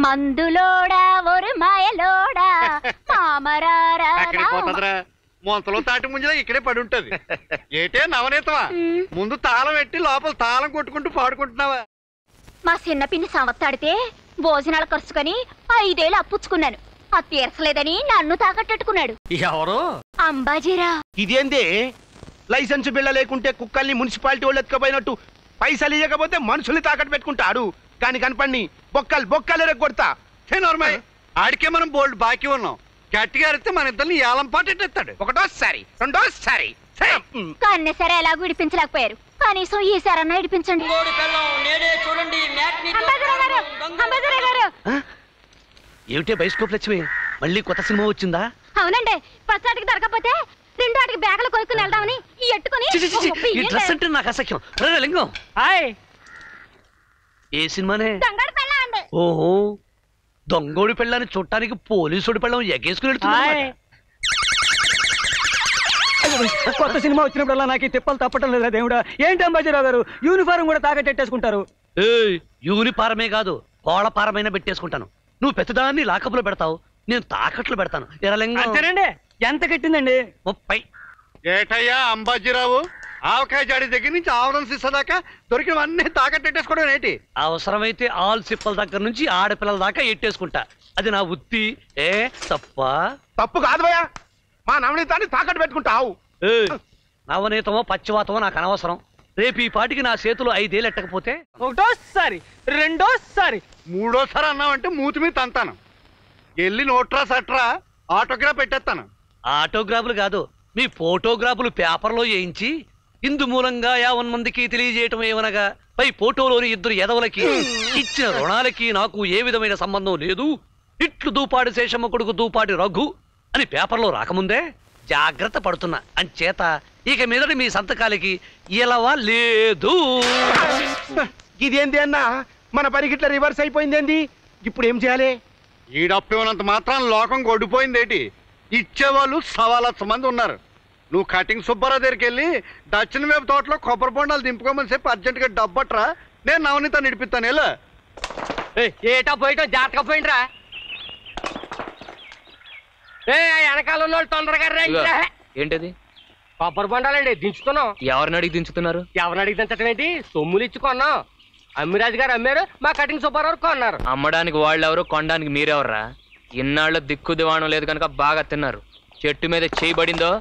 మందులోడా ఒరు మాయలోడా మామరారా మొంతలో తాటి ముంజలో ఇక్కడే పడి ఉంటది. ఏటే నవనీతమా, ముందు తాళం పెట్టి లోపల తాళం కొట్టుకుంటూ పాడుకుంటున్నావా? మా చిన్న పిన్ని సంవత్తాడితే భోజనాలు ఖర్చుకొని 5 ఏళ్ళు అప్పుచ్చుకున్నాను. అది తీర్చలేదని నన్ను తాకట్టెట్టుకున్నాడు. ఎవరు? అంబాజీరా. ఇదేంది? లైసెన్స్ బిళ్ళ లేకుంటే కుక్కల్ని మున్సిపాలిటీ వాళ్ళు ఎత్తుకపోయినట్టు పైసలు ఇవ్వకపోతే మనుషుల్ని తాకట్టు పెట్టుకుంటాడు. కానీ కనపడిని బొక్కలు ఎరగొడతా. ఆడికే మనం బోల్డ్ బాకీ ఉన్నాం. గట్టిగా అరిస్తే మన ఇద్దరిని ఏలం పాటెట్టాడు. ఒకటోసారి రెండోసారి కన్నె సరే ఎలా విడిపించలేకపోయారు. కనీసం ఈసారన్నా విడిపించండి. ఏమిటే బైస్కోప్ లక్ష్మి, మళ్ళీ కొత్త సినిమా వచ్చిందా? అవునండి, ఫస్ట్ ఆటికి దొరకపోతే రెండో ఆటికి బ్యాగులు కొనుక్కుని వెళ్దామని ఎట్టుకుని. ఈ డ్రెస్ అంటే నాకు అసఖ్యం. లింగం ఏ సినిమానే? ఓహో, దొంగోడి పెళ్ళాన్ని చూడటానికి పోలీసుడి పెళ్ళం ఎగేసుకుని వెళ్తున్నా. కొత్త సినిమా వచ్చినప్పుడల్లా నాకు తిప్పలు తప్పటం లేదా దేవుడా? ఏంటి అంబాజీరావు గారు, యూనిఫారం కూడా తాకట్టేసుకుంటారు? యూనిఫారమే కాదు, కోళ్ళపారమైనా పెట్టేసుకుంటాను. నువ్వు పెద్దదాన్ని లాకప్లో పెడతావు, నేను తాకట్లు పెడతాను. అంతేనండి. ఎంత కట్టిందండి? 30. ఏటయ్యా అంబాజీరావు, ఆవకాయ జాడి దగ్గర నుంచి ఆవరణ సిస్స దాకా దొరికినవన్నీ తాకట్టేసుకోవడం ఏంటి? అవసరమైతే ఆల్ సిప్పల దగ్గర నుంచి ఆడపిల్లల దాకా ఎట్టేసుకుంటా. అది నా ఉత్తి. తప్పు కాదు భయ్యా, మా నవనీతాన్ని తాకట్టు పెట్టుకుంటావు. నవనీతమో పచ్చివాతమో నాకు అనవసరం. రేపు ఈ పాటికి నా చేతులు 5 ఏళ్ళు ఎట్టకపోతే ఒకటోసారి రెండోసారి మూడోసారి అన్నావంటే మూతి మీద తంతాను. వెళ్ళి నోట్రా సట్రా ఆటోగ్రాఫ్ పెట్టేస్తాను. ఆటోగ్రాఫ్లు కాదు, మీ ఫోటోగ్రాఫ్లు పేపర్లో వేయించి ఇందు మూలంగా 50 మందికి తెలియజేయటం ఏమనగా పై ఫోటోలోని 2 ఎదవలకి ఇచ్చిన రుణాలకి నాకు ఏ విధమైన సంబంధం లేదు. ఇట్లు దూపాడి శేషమ్మ కొడుకు దూపాడి రఘు అని పేపర్లో రాకముందే జాగ్రత్త పడుతున్నా. అంచేత ఇక మీదటి మీ సంతకాలకి ఇలవా లేదు. ఇదేంది అన్నా, మన పరిగిట్ల రివర్స్ అయిపోయిందేంది? ఇప్పుడు ఏం చేయాలి? ఈ డప్పు ఇవ్వనంత మాత్రం లోకం గొడ్డిపోయిందేటి? ఇచ్చేవాళ్ళు 1,00,000 మంది ఉన్నారు. నువ్వు కటింగ్ సుబ్బారావు దగ్గరికి వెళ్ళి దక్షిణ వైపు తోటలో కొబ్బరి బొండాలు దింపుకోమని చెప్పి అర్జెంటుగా డబ్బట్రా, నేను నవనీత నడిపిస్తాను. ఎలా ఏటా పోయిటో జాతక పోయిండ్రా. వెనకాల ఉన్న వాళ్ళు తొందరగా ఏంటది? కొబ్బరి బొండాలండి దించుతున్నాం. ఎవరిని అడిగి దించుతున్నారు? ఎవరిని అడిగి దించడం ఏంటి? సొమ్ములు ఇచ్చి కొన్నాం. అమ్మిరాజు గారు అమ్మారు, మా కటింగ్ సుబ్బారావు కొన్నారు. అమ్మడానికి వాళ్ళెవరు, కొనడానికి మీరెవర్రా? ఇన్నాళ్ళ దిక్కు దివాణం లేదు కనుక బాగా తిన్నారు. చెట్టు మీద చేయబడిందో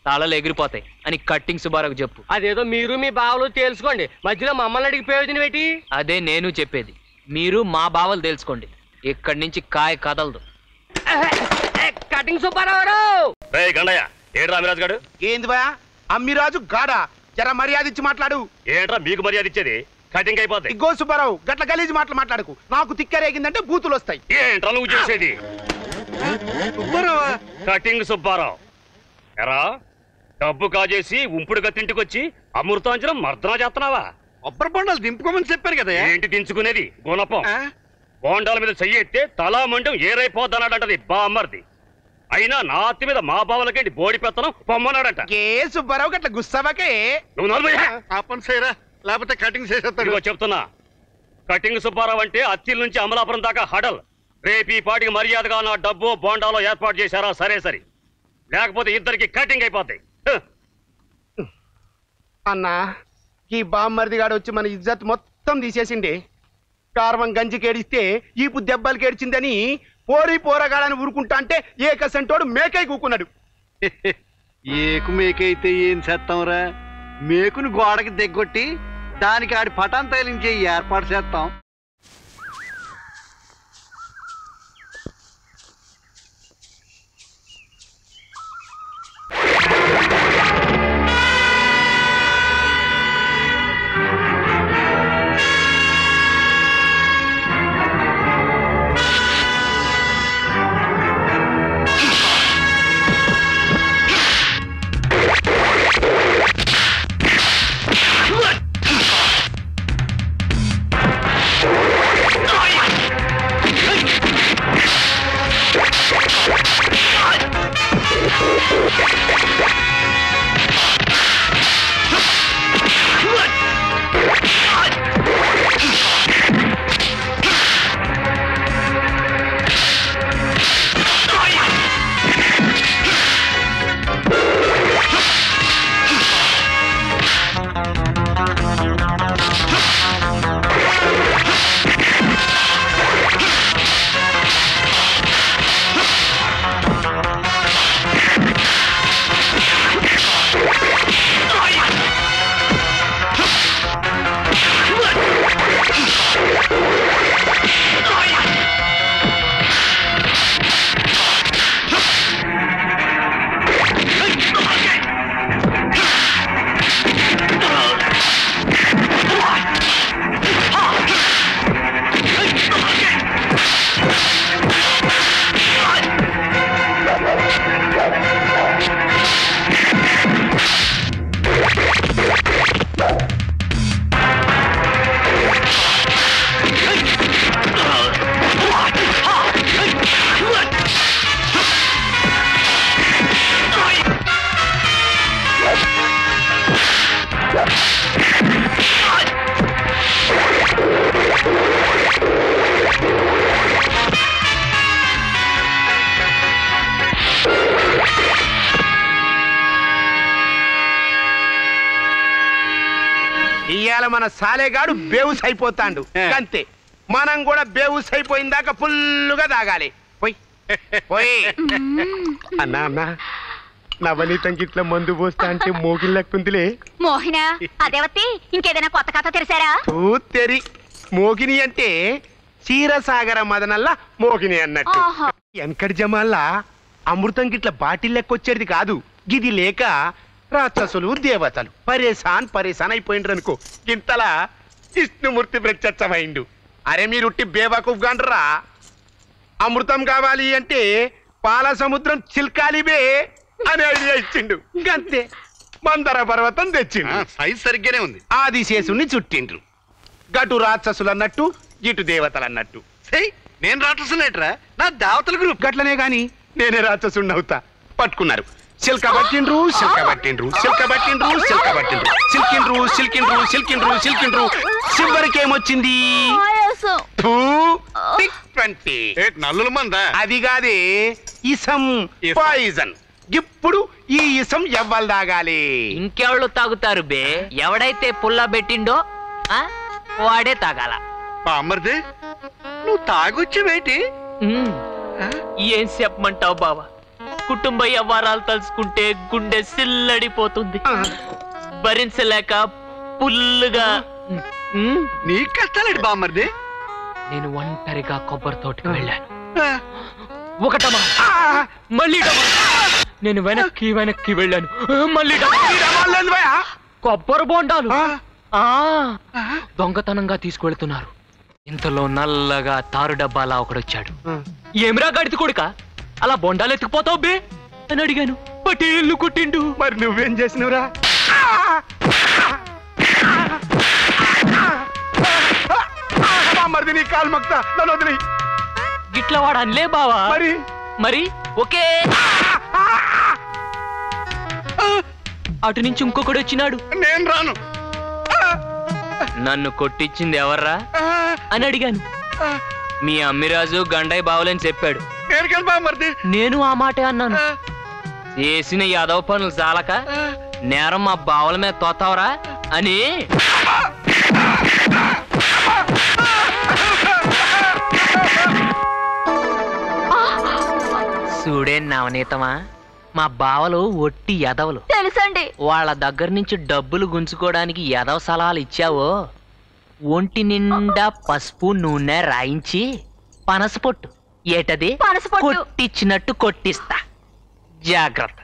తాళాలు ఎగిరిపోతాయి అని కట్టింగ్ సుబ్బారావు చెప్పు. అదేదో మీరు మీ బావలు తెలుసుకోండి, మధ్యలో మమ్మల్ని అడిగి ప్రయోజనం ఏంటి? అదే నేను చెప్పేది, మీరు మా బావలు తెలుసుకోండి. ఇక్కడి నుంచి కాయ కదలదు. కటింగ్ సుబ్బారావు గండయ్య, ఏడు రామిరాజు గారు. ఏంది భయ అమ్మిరాజు గాడా? జర మర్యాద ఇచ్చి మాట్లాడు. ఏంట్రా మీకు మర్యాద ఇచ్చేది? కటింగ్ అయిపోతాయి. ఇగో సుబ్బారావు, గట్ల గలీజు మాటలు మాట్లాడకు. నాకు తిక్కరేగిందంటే బూతులు వస్తాయి. ఏంట్రా నువ్వు చేసేది? కటింగ్ సుబ్బారావు ఎరా, డబ్బు కాజేసి ఉంపుడుగా తింటికొచ్చి అమృతాంజనం మర్దనా చేస్తున్నావా? కొబ్బరి బొండాలు దింపుకోమని చెప్పారు కదా. ఏంటి దించుకునేది? గుణపం. బోండాల మీద చెయ్యెత్తే తలా మండం ఏరైపోద్దన్నాడంటది బామ్మర్ది. అయినా నాతి మీద మా బావలకేంటి బోడి పెత్తనం పొమ్మన్నాడంట. ఏ సుబ్బారావు గట్ల గుస్సావకే. నువ్వు చేయరా, లేకపోతే కటింగ్ చేసేస్తాడు. చెప్తున్నా, కటింగ్ సుబ్బారావు అంటే అత్తిల్ నుంచి అమలాపురం దాకా హడల్. రేపు ఈ పాటికి మర్యాదగా నా డబ్బు బోండాలో ఏర్పాటు చేశారా? సరే సరే, లేకపోతే ఇద్దరికి కటింగ్ అయిపోతాయి. అన్నా, ఈ బామ్మర్ది గాడు వచ్చి మన ఇజ్జత్ మొత్తం తీసేసిండే. కార్వం గంజికేడిస్తే ఈపు దెబ్బలు కేడిచిందని పోరగాడని ఊరుకుంటా అంటే ఏకసంటోడు మేకై కూకున్నాడు. ఏకు మేకైతే ఏం చేస్తాంరా? మేకుని గోడకి దిగ్గొట్టి దానికి ఆడి పటాన్ తైలించే ఏర్పాటు చేస్తాం. మన సాలేగాడు బేవుస్ అయిపోతాండు అంతే. మనం కూడా బేవుస్ అయిపోయిన దాకా ఫుల్లుగా తాగాలి. పోయి పోయి అన్నా అన్నా నవనీతం గిట్ల మందు పోస్తా అంటే మోగిల్లెక్కుందిలే. మోహిన అదేవత్తి ఇంకేదైనా కొత్త కథ తెరిసారా? తెరి మోగిని అంటే క్షీరసాగర మదనల్లా మోగిని అన్నట్టు. ఆహా. వెనకటి జమాల్లా అమృతం గిట్ల బాటిల్ లెక్కొచ్చేది కాదు. గిది లేక రాక్షసులు దేవతలు పరేసాన్ అయిపోయిండ్రు అనుకో. గింతలా విష్ణుమూర్తి ప్రత్యక్షమైండు. అరే మీరుట్టి బేవకూఫ్ గండ్రా. అమృతం కావాలి అంటే పాల సముద్రం చిల్కాలిబే అని ఐడియా ఇచ్చిండు. గంతే మందర పర్వతం తెచ్చిండు. సైజ్ సరిగ్గానే ఉంది. ఆదిశేషుణ్ణి చుట్టిండ్రు. గటు రాక్షసులు అన్నట్టు ఇటు దేవతలు అన్నట్టు. నేను రాక్షసులేట్రా, నా దేవతల గ్రూప్. గట్లనే గాని నేనే రాక్షసుణ్ణి అవుతా. పట్టుకున్నారు. సిల్క పట్టిండ్రు చివరికేమొచ్చింది? పాయసం. థూ, టిక్ 20. నల్లుల మందా? అది కాదే ఇసం పాయిజన్. ఇప్పుడు ఈ ఇసం ఎవ్వలు తాగాలి? ఇంకెవళ్ళు తాగుతారు బే? ఎవడైతే పుల్ల పెట్టిండో ఆ, వాడే తాగాల. బామ్మర్ది నువ్వు తాగొచ్చావేటి? ఉమ్, ఏం చెప్పమంటావు బావా? కుటుంబ వ్యవహారాలు తలుచుకుంటే గుండె సిల్లడిపోతుంది. భరించలేక పుల్లుగా ఉమ్, నీ కష్టాలేడు బామ్మర్ది. నేను ఒంటరిగా కొబ్బరి తోటకి వెళ్ళాను. ఒకటమా మళ్ళీ డమా. నేను వెనక్కి వెళ్ళాను. మళ్ళీ డమా. కొబ్బరి బోండాలు ఆ దొంగతనంగా తీసుకువెళ్తున్నారు. ఇంతలో నల్లగా తారు డబ్బాలా ఒకడొచ్చాడు. ఏమిరా గడితి కొడుక, అలా బొండాలు ఎత్తుకుపోతావు బే అని అడిగాను. పటేళ్ళు కొట్టిండు. మరి నువ్వేం చేసినవురా? మరిది నీ కాలు మక్తా నన్ను వదిలి. గిట్ల వాడు అనలే బావా. మరి ఓకే. అటు నుంచి ఇంకొకడు వచ్చినాడు. నేను రాను. నన్ను కొట్టించింది ఎవర్రా అని అడిగాను. మీ అమ్మిరాజు గండై బావులని చెప్పాడు. నేను బామ్మర్ది. నేను ఆ మాటే అన్నాను. చేసిన యాదవ పనులు చాలక నేరం మా బావుల మీద తోతావరా అని. చూడే నవనీతమా, మా బావలు ఒట్టి ఎదవలు. తెలుసండి. వాళ్ళ దగ్గర నుంచి డబ్బులు గుంజుకోవడానికి ఎదవ సలహాలు ఇచ్చావో ఒంటి నిండా పసుపు నూనె రాయించి పనసపొట్టు ఏటది పనసపొట్టు. కొట్టించినట్టు కొట్టిస్తా. జాగ్రత్త.